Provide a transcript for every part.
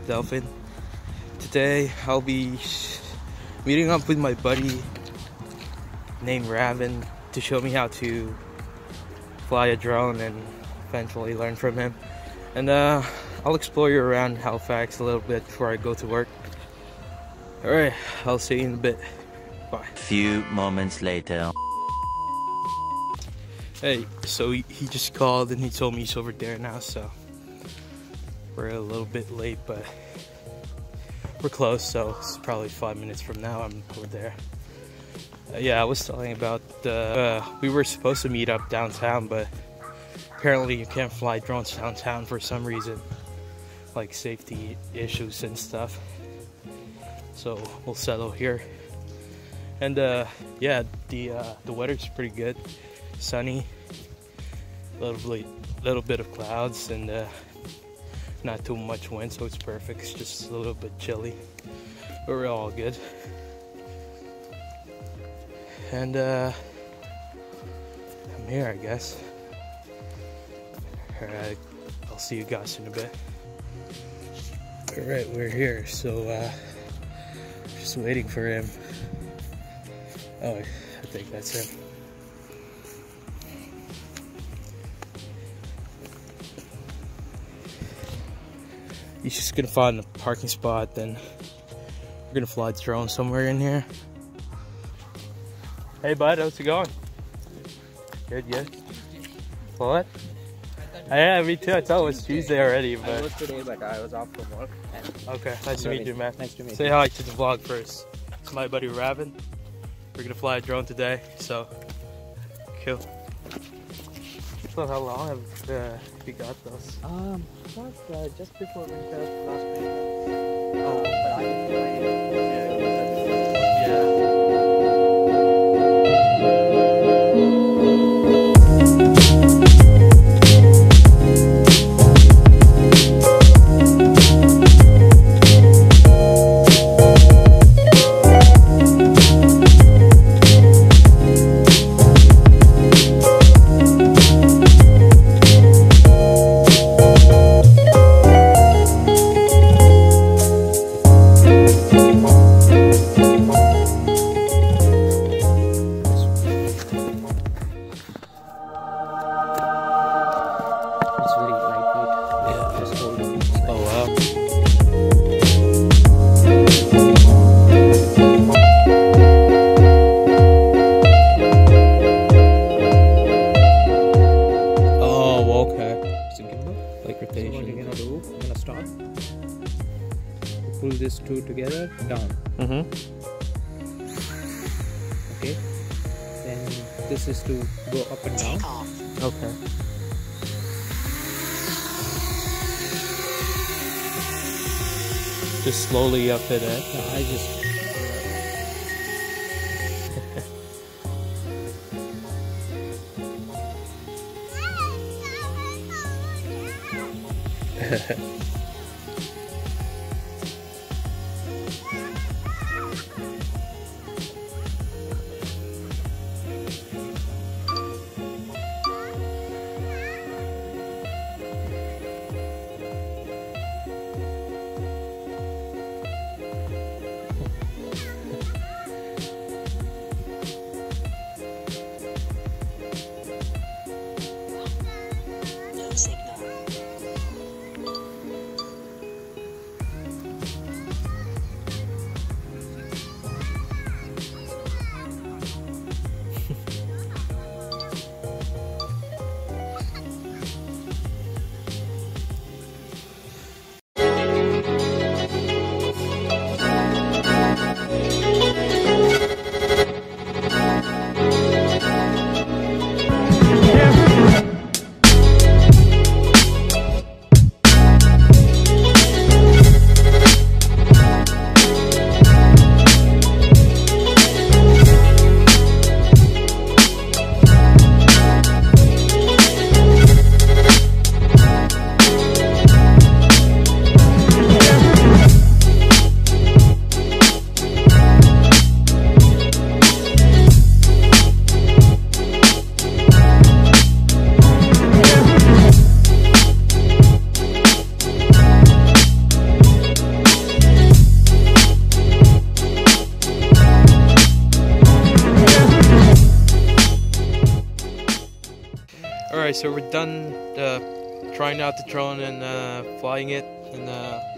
Delphin. Today I'll be meeting up with my buddy named Raven to show me how to fly a drone and eventually learn from him. And I'll explore you around Halifax a little bit before I go to work. Alright, I'll see you in a bit. Bye. Few moments later. Hey, so he just called and he told me he's over there now, so we're a little bit late, but we're close, so it's probably 5 minutes from now I'm over there. Yeah, I was telling about we were supposed to meet up downtown, but apparently you can't fly drones downtown for some reason, like safety issues and stuff. So we'll settle here. And yeah, the weather's pretty good, sunny, little bit of clouds, and not too much wind, so it's perfect. It's just a little bit chilly, but we're all good. And I'm here, I guess. Alright, I'll see you guys in a bit. Alright, we're here, so just waiting for him. Oh, I think that's him. He's just gonna find a parking spot, then we're gonna fly the drone somewhere in here. Hey bud, how's it going? Good, good. What? Yeah, me too. I thought it was Tuesday already, but I was today, but I was off from work. Okay, nice to meet you, man. Nice to meet you. Say hi to the vlog first. It's my buddy Raven. We're gonna fly a drone today, so cool. So how long have you got those? It was just before winter last week. But I didn't fly it. Yeah. Pull these two together down. Okay. Then this is to go up and down. Okay. Just slowly up it. I just. Alright, so we're done trying out the drone and flying it. And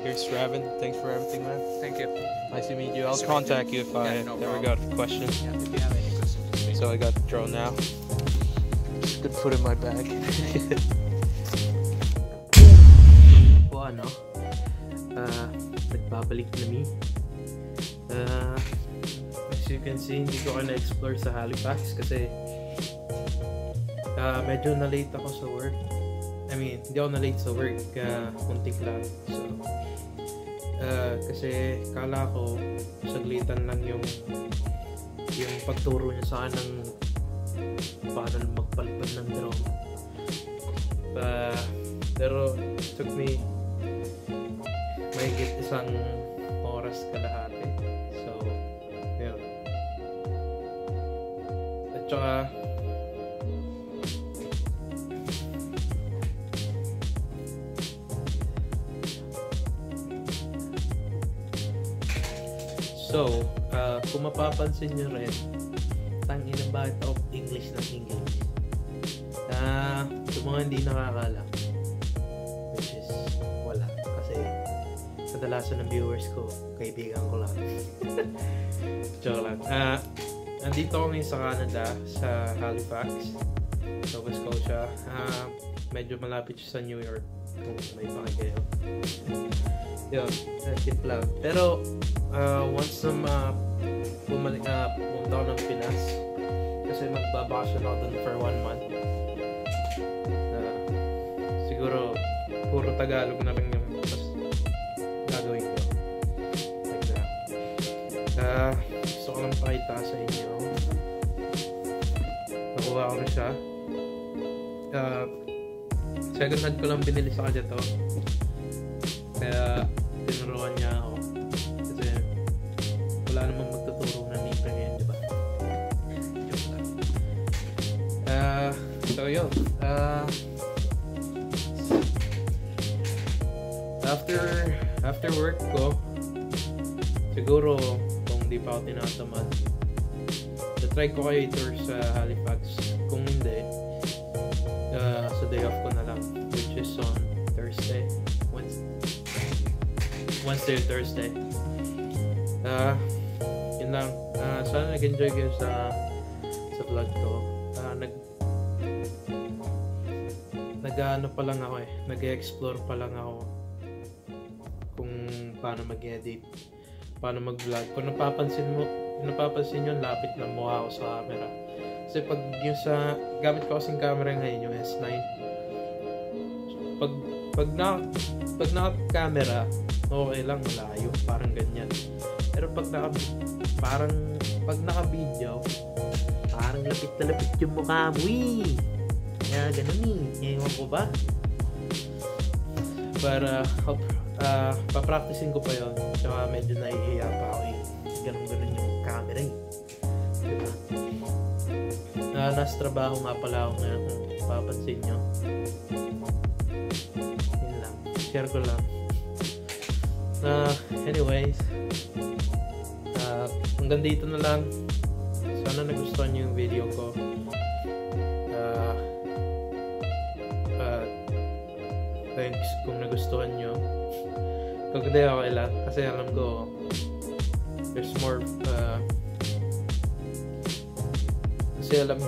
here's Raven. Thanks for everything, man. Thank you. Nice to meet you. I'll contact you if I ever got a question. Yeah, if you have any questions. So I got the drone now. Just gonna put it in my bag. O ano? Nagbabalik na me. As you can see, hindi ko na-explore sa Halifax kasi medyo na-late ako sa work. I mean, hindi ako na-late sa work, kuntik lang. So, kasi kala ko saglitan lang yung pagturo niya sa akin ng paano magpalipad ng drone. Pero it took me mahigit isang oras kalahati. So, yun. At saka kung mapapansin nyo rin, tangina bakit ako English ng English. Sa mga hindi nakakala, which is wala. Kasi kadalasan ng viewers ko, kaibigan ko lang. Joke lang. Andito ako ngayon sa Canada, sa Halifax, Nova Scotia. Medyo malapit siya sa New York, kung may pakikayo. Yun, tip lang. Pero, once na pumunta ako ng Pinas, kasi magbabakasyon ako dun for 1 month. Siguro, puro Tagalog na rin yung gagawin ko. Like that. Gusto ko lang pakita sa inyo. Nakuha ko na siya. Second hand ko lang binili sa kanya to. Kaya tinuruan niya ako kasi wala namang magtuturo na libre ngayon, diba? Joke lang. So yun, after work ko, siguro kung di pa ako tinatamad, try ko kayo i-tour sa Halifax. Kung hindi, sa day off ko na lang, which is on Thursday, Wednesday or Thursday. Yun lang. Sana nag-enjoy kayo sa vlog ko. Nag-ano pa lang ako nag-explore pa lang ako kung paano mag-edit, paano mag-vlog. Kung napapansin nyo, lapit na mukha ako sa camera. Kasi pag yung gamit ko kasing camera ngayon, yung S9, pag naka-camera, okay lang, malayo, parang ganyan. Pero pag naka-video, parang lapit na lapit yung mukha mo, kaya ganun ewan ko ba? Para papracticing ko pa yun, tsaka medyo naihiya pa ako ganun yung camera diba? Nasa trabaho nga pala ako ngayon, kung papansin nyo. Yun lang, share ko lang. Anyways, hanggang dito na lang. Sana nagustuhan nyo yung video ko. Thanks kung nagustuhan nyo. Kung hindi, okay lang. Kasi alam ko there's more kasi alam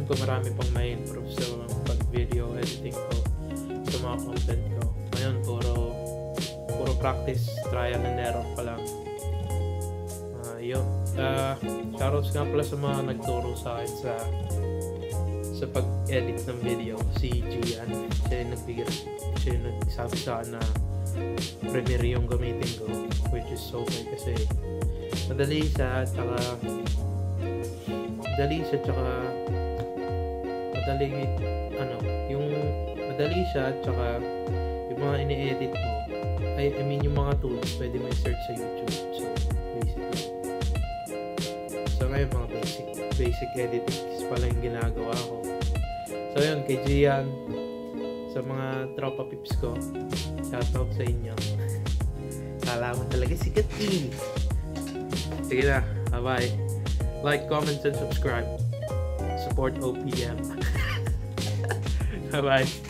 ko marami pang may improve sa pag video editing ko, sa mga content ko. Ngayon puro practice, trial and error pa lang. Yun. Shoutouts nga pala sa mga nagturo sa akin sa pag-edit ng video. Si Gian, siya yung nagsabi sa akin na Premiere yung gamitin ko, which is okay kasi madali siya, tsaka yung mga ini-edit mo, I mean yung mga tools, pwede mo i-search sa YouTube. So, basically. So, ngayon mga basic editing pala yung ginagawa ko. So, yun, kay Gian, sa mga tropa pips ko, shoutout sa inyo. Kala mo talaga sikat Sige na. Bye-bye. Like, comment, and subscribe. Support OPM. Bye-bye.